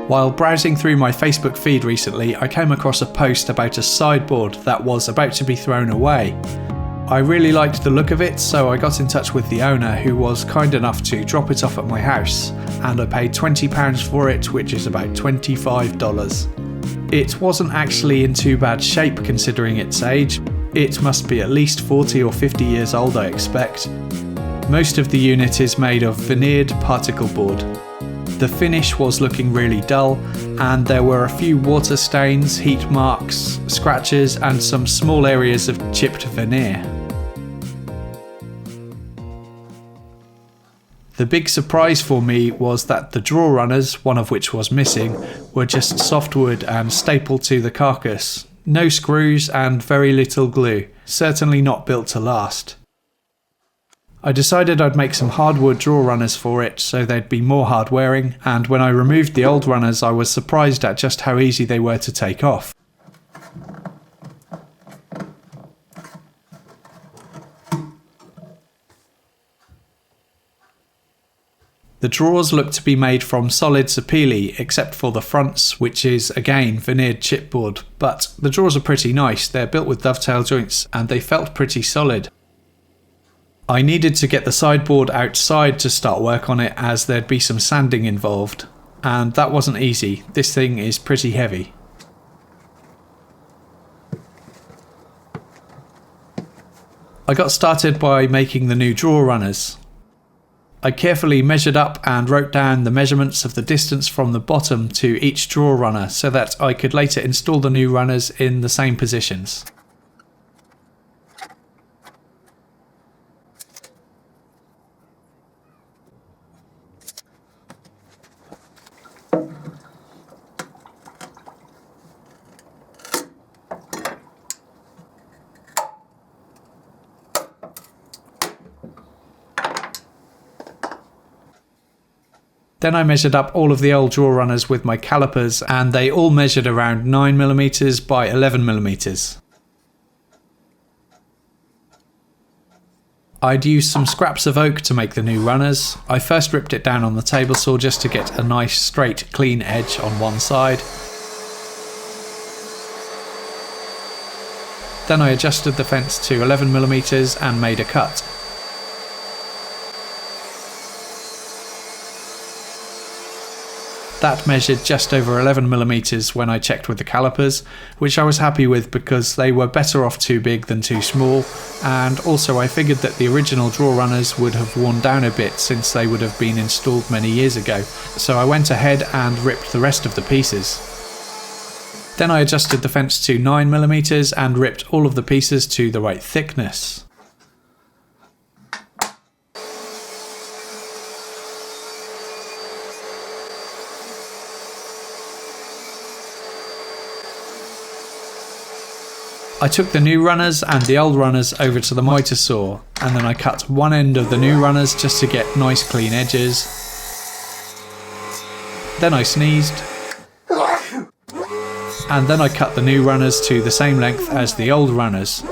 While browsing through my Facebook feed recently, I came across a post about a sideboard that was about to be thrown away. I really liked the look of it, so I got in touch with the owner, who was kind enough to drop it off at my house, and I paid £20 for it, which is about $25. It wasn't actually in too bad shape considering its age. It must be at least 40 or 50 years old, I expect. Most of the unit is made of veneered particle board. The finish was looking really dull, and there were a few water stains, heat marks, scratches, and some small areas of chipped veneer. The big surprise for me was that the drawer runners, one of which was missing, were just softwood and stapled to the carcass. No screws and very little glue, certainly not built to last. I decided I'd make some hardwood drawer runners for it so they'd be more hard wearing, and when I removed the old runners I was surprised at just how easy they were to take off. The drawers look to be made from solid sapele except for the fronts, which is again veneered chipboard, but the drawers are pretty nice. They're built with dovetail joints and they felt pretty solid. I needed to get the sideboard outside to start work on it as there'd be some sanding involved, and that wasn't easy. This thing is pretty heavy. I got started by making the new drawer runners. I carefully measured up and wrote down the measurements of the distance from the bottom to each drawer runner so that I could later install the new runners in the same positions. Then I measured up all of the old drawer runners with my calipers, and they all measured around 9mm by 11mm. I'd used some scraps of oak to make the new runners. I first ripped it down on the table saw just to get a nice straight clean edge on one side. Then I adjusted the fence to 11mm and made a cut. That measured just over 11mm when I checked with the calipers, which I was happy with because they were better off too big than too small, and also I figured that the original drawer runners would have worn down a bit since they would have been installed many years ago, so I went ahead and ripped the rest of the pieces. Then I adjusted the fence to 9mm and ripped all of the pieces to the right thickness. I took the new runners and the old runners over to the miter saw, and then I cut one end of the new runners just to get nice clean edges. Then I sneezed, and then I cut the new runners to the same length as the old runners.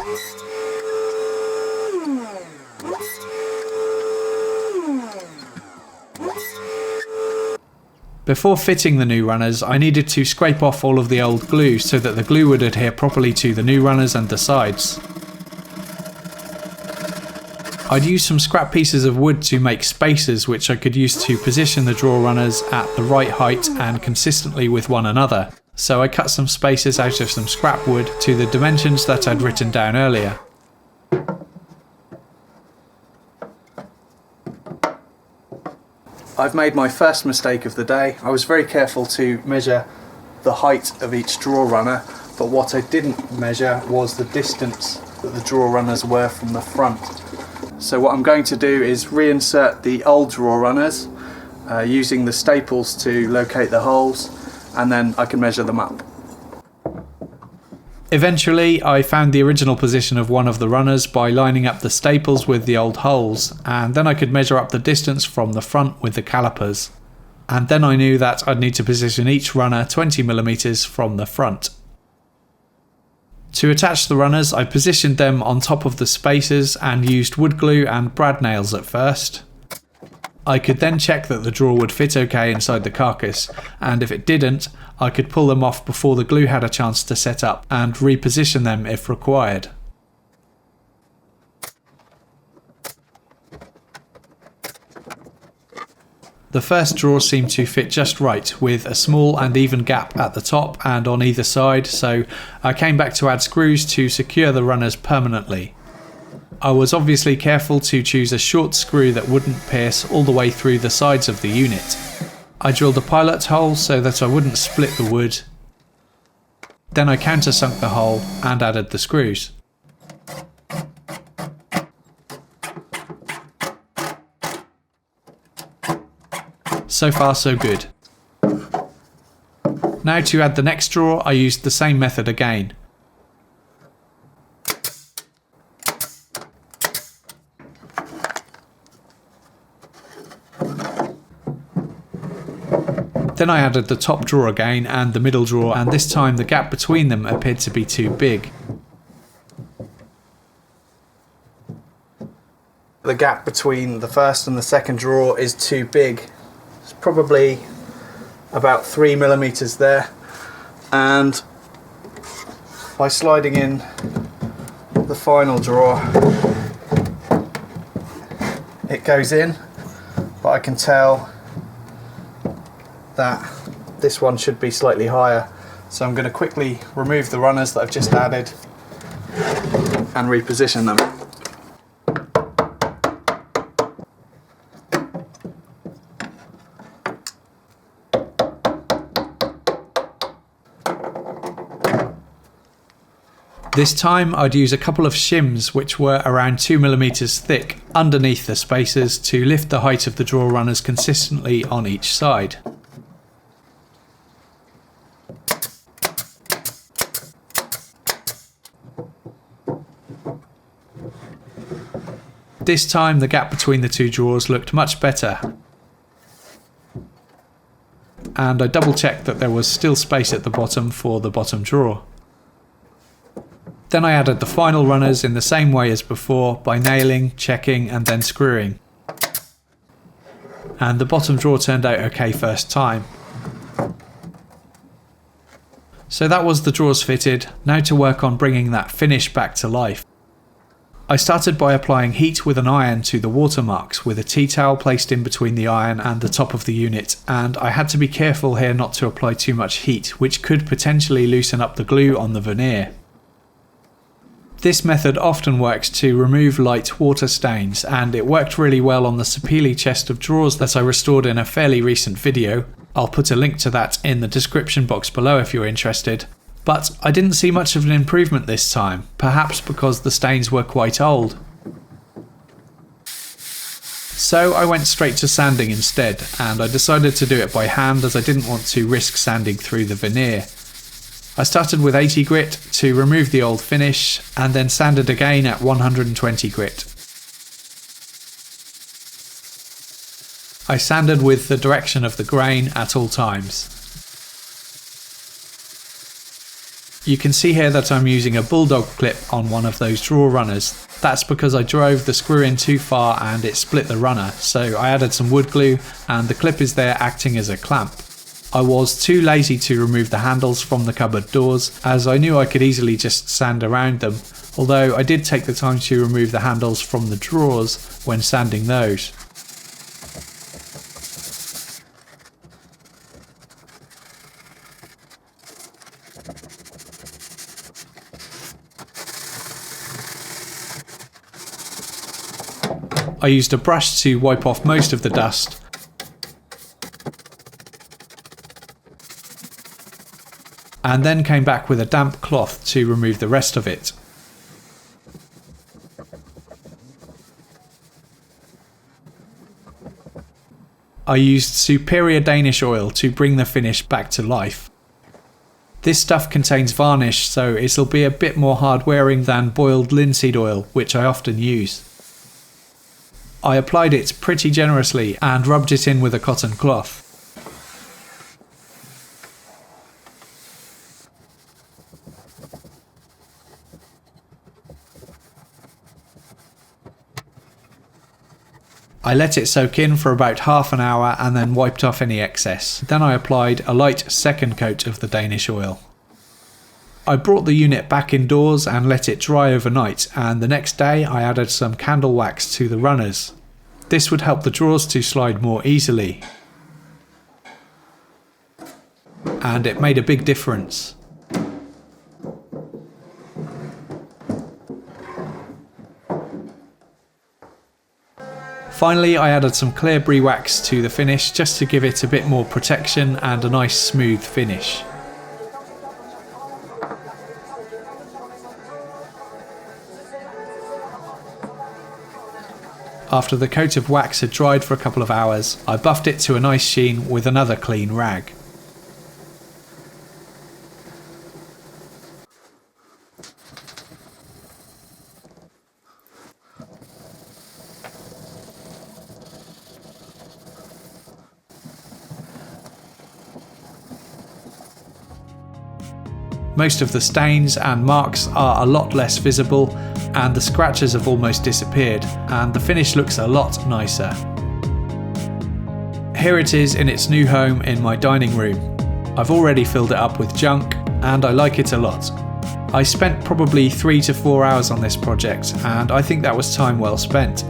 Before fitting the new runners, I needed to scrape off all of the old glue so that the glue would adhere properly to the new runners and the sides. I'd used some scrap pieces of wood to make spacers which I could use to position the drawer runners at the right height and consistently with one another, so I cut some spacers out of some scrap wood to the dimensions that I'd written down earlier. I've made my first mistake of the day. I was very careful to measure the height of each drawer runner, but what I didn't measure was the distance that the drawer runners were from the front. So what I'm going to do is reinsert the old drawer runners using the staples to locate the holes, and then I can measure them up. Eventually I found the original position of one of the runners by lining up the staples with the old holes, and then I could measure up the distance from the front with the calipers. And then I knew that I'd need to position each runner 20mm from the front. To attach the runners, I positioned them on top of the spacers and used wood glue and brad nails at first. I could then check that the drawer would fit okay inside the carcass, and if it didn't, I could pull them off before the glue had a chance to set up and reposition them if required. The first drawer seemed to fit just right, with a small and even gap at the top and on either side, so I came back to add screws to secure the runners permanently. I was obviously careful to choose a short screw that wouldn't pierce all the way through the sides of the unit. I drilled a pilot hole so that I wouldn't split the wood. Then I countersunk the hole and added the screws. So far so good. Now to add the next drawer, I used the same method again. Then I added the top drawer again and the middle drawer, and this time the gap between them appeared to be too big. The gap between the first and the second drawer is too big. It's probably about 3mm there, and by sliding in the final drawer it goes in, but I can tell that this one should be slightly higher, so I'm going to quickly remove the runners that I've just added and reposition them. This time I'd use a couple of shims which were around 2mm thick underneath the spacers to lift the height of the drawer runners consistently on each side. This time the gap between the two drawers looked much better, and I double checked that there was still space at the bottom for the bottom drawer. Then I added the final runners in the same way as before by nailing, checking and then screwing. And the bottom drawer turned out okay first time. So that was the drawers fitted. Now to work on bringing that finish back to life. I started by applying heat with an iron to the watermarks with a tea towel placed in between the iron and the top of the unit, and I had to be careful here not to apply too much heat, which could potentially loosen up the glue on the veneer. This method often works to remove light water stains, and it worked really well on the Sapili chest of drawers that I restored in a fairly recent video. I'll put a link to that in the description box below if you're interested. But I didn't see much of an improvement this time, perhaps because the stains were quite old. So I went straight to sanding instead, and I decided to do it by hand as I didn't want to risk sanding through the veneer. I started with 80 grit to remove the old finish, and then sanded again at 120 grit. I sanded with the direction of the grain at all times. You can see here that I'm using a bulldog clip on one of those drawer runners. That's because I drove the screw in too far and it split the runner, so I added some wood glue and the clip is there acting as a clamp. I was too lazy to remove the handles from the cupboard doors, as I knew I could easily just sand around them, although I did take the time to remove the handles from the drawers when sanding those. I used a brush to wipe off most of the dust. And then came back with a damp cloth to remove the rest of it. I used superior Danish oil to bring the finish back to life. This stuff contains varnish, so it'll be a bit more hard wearing than boiled linseed oil, which I often use. I applied it pretty generously and rubbed it in with a cotton cloth. I let it soak in for about half an hour and then wiped off any excess. Then I applied a light second coat of the Danish oil. I brought the unit back indoors and let it dry overnight, and the next day I added some candle wax to the runners. This would help the drawers to slide more easily. And it made a big difference. Finally, I added some clear brie wax to the finish just to give it a bit more protection and a nice smooth finish. After the coat of wax had dried for a couple of hours, I buffed it to a nice sheen with another clean rag. Most of the stains and marks are a lot less visible, and the scratches have almost disappeared, and the finish looks a lot nicer. Here it is in its new home in my dining room. I've already filled it up with junk, and I like it a lot. I spent probably 3 to 4 hours on this project, and I think that was time well spent.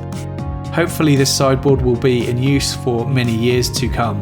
Hopefully this sideboard will be in use for many years to come.